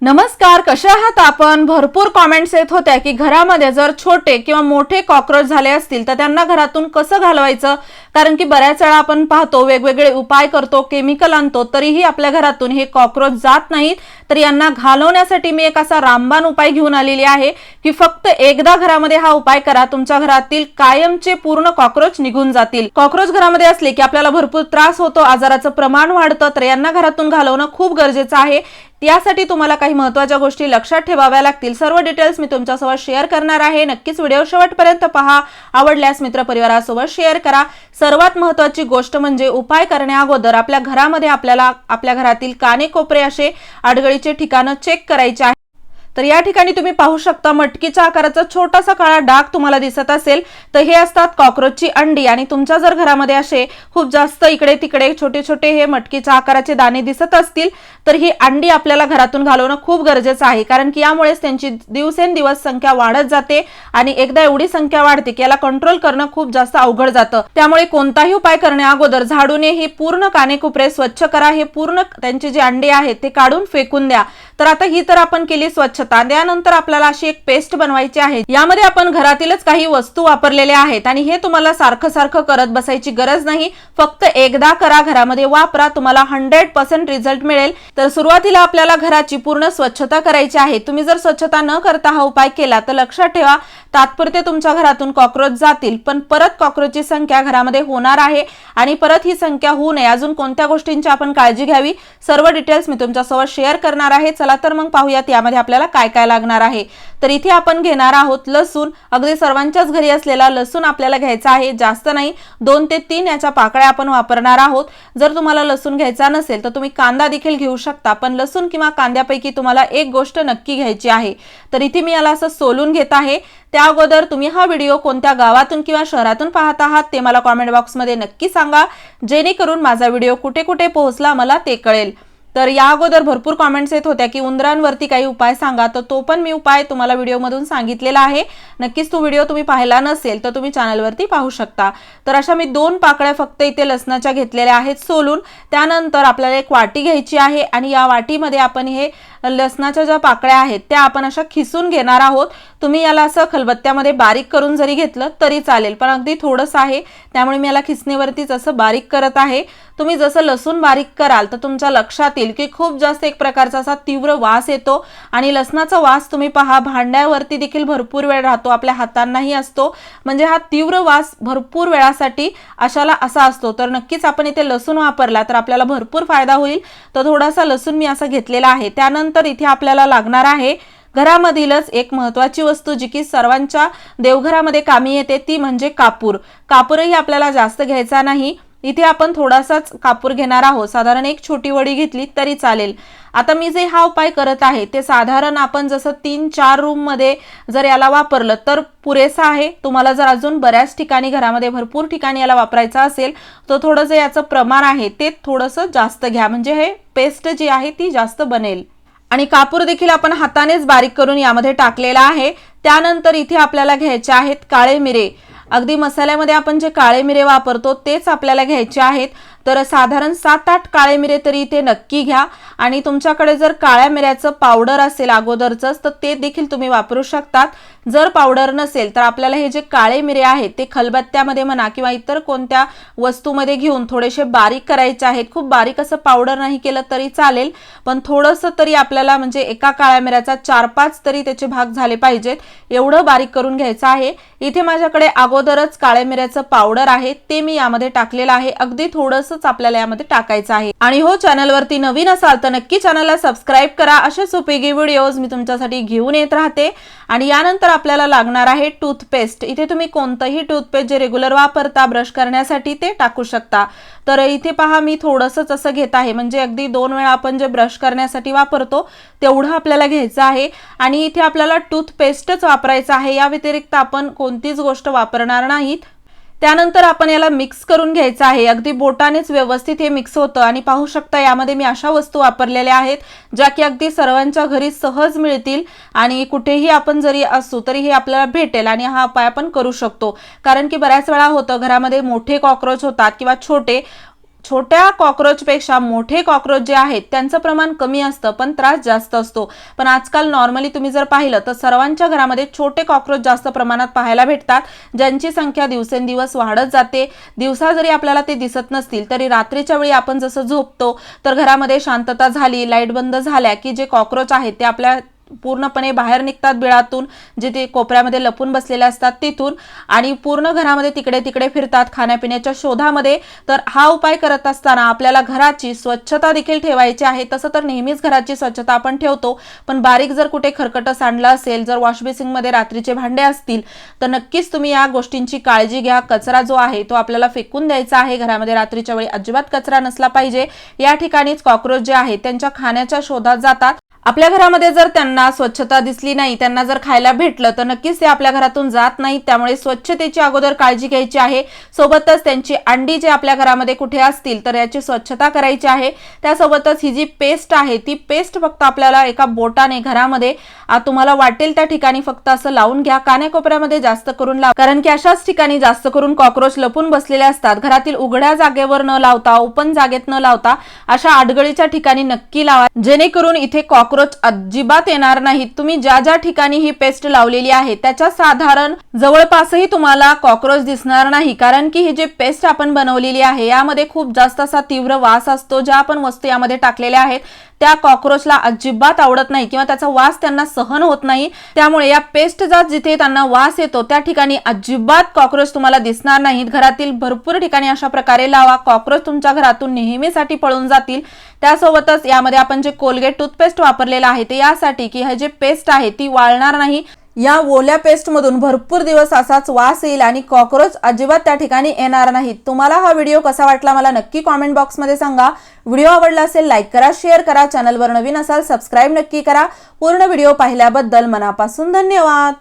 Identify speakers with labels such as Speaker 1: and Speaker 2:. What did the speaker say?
Speaker 1: नमस्कार, कशा आहात आपण? भरपूर कमेंट्स येत होत्या की घरामध्ये जर छोटे किंवा मोठे कॉकरोच झाले असतील तर त्यांना घरातून कसं घालवायचं, कारण की बऱ्याच वेळा आपण पाहतो वेगवेगळे उपाय करतो, केमिकल आणतो, तरीही आपल्या घरातून हे कॉकरोच जात नाहीत। तर यांना घालवण्यासाठी मी एक असा रामबाण उपाय घेऊन आलेली आहे की फक्त एकदा घरामध्ये हा उपाय करा, तुमच्या घरातील कायमचे पूर्ण कॉकरोच निघून जातील। कॉकरोच घरामध्ये असले की आपल्याला भरपूर त्रास होतो, आजाराचं प्रमाण वाढतं, तर यांना घरातून घालवणं खूप गरजेचं आहे। यासाठी तुम्हाला काही महत्त्वाच्या गोष्टी लक्षात ठेवाव्या लागतील। सर्व डिटेल्स मी तुमच्यासोबत शेअर करणार आहे। नक्कीच व्हिडिओ शेवटपर्यंत पहा। आवडल्यास मित्रपरिवारासोबत शेअर करा। सर्वात महत्त्वाची गोष्ट म्हणजे उपाय करण्या अगोदर आपल्या घरामध्ये आपल्याला आपल्या घरातील कानेकोपरे असे अडगळीचे ठिकाण चेक करायचे आहे। तर या ठिकाणी तुम्ही पाहू शकता मटकीच्या आकाराचा छोटासा काळा डाग तुम्हाला दिसत असेल तर हे असतात कॉकरोचची अंडी। आणि तुमच्या जर घरामध्ये असे खूप जास्त इकडे तिकडे छोटे छोटे हे मटकीच्या आकाराचे दाणे दिसत असतील तर ही अंडी आपल्याला घरातून घालवणं खूप गरजेचं आहे, कारण की यामुळेच त्यांची दिवसेंदिवस संख्या वाढत जाते आणि एकदा एवढी संख्या वाढते की याला कंट्रोल करणं खूप जास्त अवघड जातं। त्यामुळे कोणताही उपाय करण्या अगोदर झाडूने ही पूर्ण कानेकोपरे स्वच्छ करा। हे पूर्ण त्यांची जी अंडी आहेत ते काढून फेकून द्या। तर आता ही तर आपण केली स्वच्छता, त्यानंतर आपल्याला अशी एक पेस्ट बनवायची आहे। यामध्ये आपण घरातीलच काही वस्तू वापरलेल्या आहेत आणि हे तुम्हाला सारखं सारखं करत बसायची गरज नाही, फक्त एकदा करा, घरामध्ये वापरा, तुम्हाला 100% रिझल्ट मिळेल। तर सुरुवातीला आपल्याला घराची पूर्ण स्वच्छता करायची आहे। तुम्ही जर स्वच्छता न करता हा उपाय केला तर लक्षात ठेवा तात्पुरते तुमच्या घरातून कॉकरोच जातील, पण परत कॉकरोचची संख्या घरामध्ये होणार आहे आणि परत ही संख्या होऊ नये अजून कोणत्या गोष्टींची आपण काळजी घ्यावी सर्व डिटेल्स मी तुमच्यासोबत शेअर करणार आहे। चला तर मग पाहूयात यामध्ये आपल्याला काय काय लागणार आहे। तर इथे आपण घेणार आहोत लसूण। अगदी सर्वांच्याच घरी असलेला लसूण आपल्याला घ्यायचा आहे, जास्त नाही, 2 ते 3 याच्या पाकळ्या आपण वापरणार आहोत। जर तुम्हाला लसूण घ्यायचा नसेल तर तुम्ही कांदा देखील घेऊ शकता, पण लसूण किंवा कांद्यापैकी तुम्हाला एक गोष्ट नक्की घ्यायची आहे। तर इथे मी याला असं सोलून घेत आहे। त्या अगोदर तुम्ही हा व्हिडिओ कोणत्या गावातून किंवा शहरातून पाहत आहात ते मला कमेंट बॉक्समध्ये नक्की सांगा, जेणेकरून माझा व्हिडिओ कुठे कुठे पोहोचला मला ते कळेल। तर या अगोदर भरपूर कमेंट्स येत होत्या की उंदरांवरती काही उपाय सांगा, तर तो पण मी उपाय तुम्हाला व्हिडिओमधून सांगितलेला आहे। नक्कीच तो व्हिडिओ तुम्ही पाहिला नसेल तर तुम्ही चॅनलवरती पाहू शकता। तर अशा मी 2 पाकळ्या फक्त इथे लसणाच्या घेतलेल्या आहेत सोलून। त्यानंतर आपल्याला एक वाटी घ्यायची आहे आणि या वाटीमध्ये आपण हे लसणाच्या ज्या पाकळ्या आहेत त्या आपण अशा खिसून घेणार आहोत। तुम्ही याला असं खलबत्त्यामध्ये बारीक करून जरी घेतलं तरी चालेल, पण अगदी थोडंसं आहे त्यामुळे मी याला खिसणीवरतीच असं बारीक करत आहे। तुम्ही जसं लसूण बारीक कराल तर तुमच्या लक्षात येईल की खूप जास्त एक प्रकारचा असा तीव्र वास येतो आणि लसणाचा वास तुम्ही पहा भांड्यावरती देखील भरपूर वेळ राहतो, आपल्या हातांनाही असतो, म्हणजे हा तीव्र वास भरपूर वेळासाठी अशाला असा असतो। तर नक्कीच आपण इथे लसूण वापरला तर आपल्याला भरपूर फायदा होईल। तर थोडासा लसूण मी असा घेतलेला आहे। त्यानंतर इथे आपल्याला लागणार आहे घरामधीलच एक महत्त्वाची वस्तू जी की सर्वांच्या देवघरामध्ये कामी येते, ती म्हणजे कापूर। कापूरही आपल्याला जास्त घ्यायचा नाही, इथे आपण थोडासाच कापूर घेणार आहोत, साधारण एक छोटी वडी घेतली तरी चालेल। आता मी जे हा उपाय करत आहे ते साधारण आपण जसं 3-4 रूम मध्ये जर याला वापरलं तर पुरेसा आहे। तुम्हाला जर अजून बऱ्याच ठिकाणी घरामध्ये भरपूर ठिकाणी याला वापरायचं असेल तर थोडंसं याचं प्रमाण आहे ते थोडंसं जास्त घ्या, म्हणजे हे पेस्ट जी आहे ती जास्त बनेल। आणि कापूर देखील आपण हातानेच बारीक करून यामध्ये टाकलेला आहे। त्यानंतर इथे आपल्याला घ्यायचे आहेत काळे मिरे। अगदी मसाल्यामध्ये आपण जे काळे मिरे वापरतो तेच आपल्याला घ्यायचे आहेत। तर साधारण 7-8 काळे मिरे तरी इथे नक्की घ्या आणि तुमच्याकडे जर काळ्या मिऱ्याचं पावडर असेल अगोदरचंच तर ते देखील तुम्ही वापरू शकतात। जर पावडर नसेल तर आपल्याला हे जे काळे मिरे आहेत ते खलबत्त्यामध्ये म्हणा किंवा इतर कोणत्या वस्तूमध्ये घेऊन थोडेसे बारीक करायचे आहेत। खूप बारीक असं पावडर नाही केलं तरी चालेल, पण थोडंसं तरी आपल्याला म्हणजे एका काळ्या मिऱ्याचा 4-5 तरी त्याचे भाग झाले पाहिजेत, एवढं बारीक करून घ्यायचं आहे। इथे माझ्याकडे अगोदरच काळ्या मिऱ्याचं पावडर आहे ते मी यामध्ये टाकलेलं आहे, अगदी थोडंसं आपल्याला यामध्ये टाकायचं आहे। आणि हो, चॅनलवरती नवीन असाल तर नक्की चॅनलला सबस्क्राइब करा, असेच उपयोगी व्हिडिओज मी तुमच्यासाठी घेऊन येत राहते। आणि यानंतर आपल्याला लागणार आहे टूथपेस्ट। इथे तुम्ही कोणतंही टूथपेस्ट जे रेग्युलर वापरता ब्रश करण्यासाठी ते टाकू शकता। तर इथे पहा मी थोडंसंच असं घेत आहे, म्हणजे अगदी 2 वेळा आपण जे ब्रश करण्यासाठी वापरतो तेवढं आपल्याला घ्यायचं आहे। आणि इथे आपल्याला टूथपेस्टच वापरायचं आहे, या व्यतिरिक्त आपण कोणतीच गोष्ट वापरणार नाहीत। त्यानंतर आपण याला मिक्स करून घ्यायचं आहे, अगदी बोटानेच व्यवस्थित हे मिक्स होतं। आणि पाहू शकता यामध्ये मी अशा वस्तू वापरलेल्या आहेत ज्या की अगदी सर्वांच्या घरी सहज मिळतील आणि कुठेही आपण जरी असू तरी हे आपल्याला भेटेल आणि हा उपाय आपण करू शकतो। कारण की बऱ्याच वेळा होतं घरामध्ये मोठे कॉकरोच होतात किंवा छोटे छोट्या कॉक्रोचपेक्षा मोठे कॉक्रोच जे आहेत त्यांचं प्रमाण कमी असतं पण त्रास जास्त असतो। पण आजकाल नॉर्मली तुम्ही जर पाहिलं तर सर्वांच्या घरामध्ये छोटे कॉक्रोच जास्त प्रमाणात पाहायला भेटतात, ज्यांची संख्या दिवसेंदिवस वाढत जाते। दिवसा जरी आपल्याला ते दिसत नसतील तरी रात्रीच्या वेळी आपण जसं झोपतो तर घरामध्ये शांतता झाली, लाईट बंद झाल्या की जे कॉक्रोच आहेत ते आपल्या पूर्णपणे बाहेर निघतात बिळातून, जे ते कोपऱ्यामध्ये लपून बसलेले असतात तिथून, आणि पूर्ण घरामध्ये तिकडे तिकडे फिरतात खाण्यापिण्याच्या शोधामध्ये। तर हा उपाय करत असताना आपल्याला घराची स्वच्छता देखील ठेवायची आहे। तसं तर नेहमीच घराची स्वच्छता आपण ठेवतो, पण बारीक जर कुठे खरकट सांडलं असेल, जर वॉश बेसिनमध्ये रात्रीचे भांडे असतील तर नक्कीच तुम्ही या गोष्टींची काळजी घ्या। कचरा जो आहे तो आपल्याला फेकून द्यायचा आहे, घरामध्ये रात्रीच्या वेळी अजिबात कचरा नसला पाहिजे। या ठिकाणीच कॉक्रोच जे आहे त्यांच्या खाण्याच्या शोधात जातात। आपल्या घरामध्ये जर त्यांना स्वच्छता दिसली नाही, त्यांना जर खायला भेटलं तर नक्कीच ते आपल्या घरातून जात नाहीत, त्यामुळे स्वच्छतेची अगोदर काळजी घ्यायची आहे। सोबतच त्यांची अंडी जे आपल्या घरामध्ये कुठे असतील तर याची स्वच्छता करायची आहे। त्यासोबतच ही जी पेस्ट आहे ती पेस्ट फक्त आपल्याला एका बोटाने घरामध्ये तुम्हाला वाटेल त्या ठिकाणी फक्त असं लावून घ्या, कानेकोपऱ्यामध्ये जास्त करून लावा, कारण की अशाच ठिकाणी जास्त करून कॉक्रोच लपून बसलेले असतात। घरातील उघड्या जागेवर न लावता, ओपन जागेत न लावता अशा आडगळीच्या ठिकाणी नक्की लावा, जेणेकरून इथे कॉक्रोच अजिबात येणार नाहीत। तुम्ही ज्या ज्या ठिकाणी ही पेस्ट लावलेली आहे त्याच्या साधारण जवळपासही तुम्हाला कॉक्रोच दिसणार नाही, कारण की ही जी पेस्ट आपण बनवलेली आहे यामध्ये खूप जास्त असा तीव्र वास असतो। ज्या आपण वस्तू यामध्ये टाकलेल्या आहेत त्या कॉक्रोचला अजिबात आवडत नाही किंवा त्याचा वास त्यांना सहन होत नाही, त्यामुळे या पेस्टचा जिथे त्यांना वास येतो त्या ठिकाणी अजिबात कॉक्रोच तुम्हाला दिसणार नाहीत। घरातील भरपूर ठिकाणी अशा प्रकारे लावा, कॉक्रोच तुमच्या घरातून नेहमीसाठी पळून जातील। त्यासोबतच यामध्ये आपण जे कोलगेट टूथपेस्ट वापरलेला आहे ते यासाठी की हे जे पेस्ट आहे ती वाळणार नाही। या ओल्या पेस्ट मधून भरपूर दिवस असाच वास येईल आणि कॉक्रोच अजिबात त्या ठिकाणी येणार नाहीत। तुम्हाला हा व्हिडिओ कसा वाटला मला नक्की कॉमेंट बॉक्स मध्ये सांगा। व्हिडिओ आवडला असेल लाईक करा, शेअर करा, चॅनलवर नवीन असाल सबस्क्राइब नक्की करा। पूर्ण व्हिडिओ पाहिल्याबद्दल मनापासून धन्यवाद।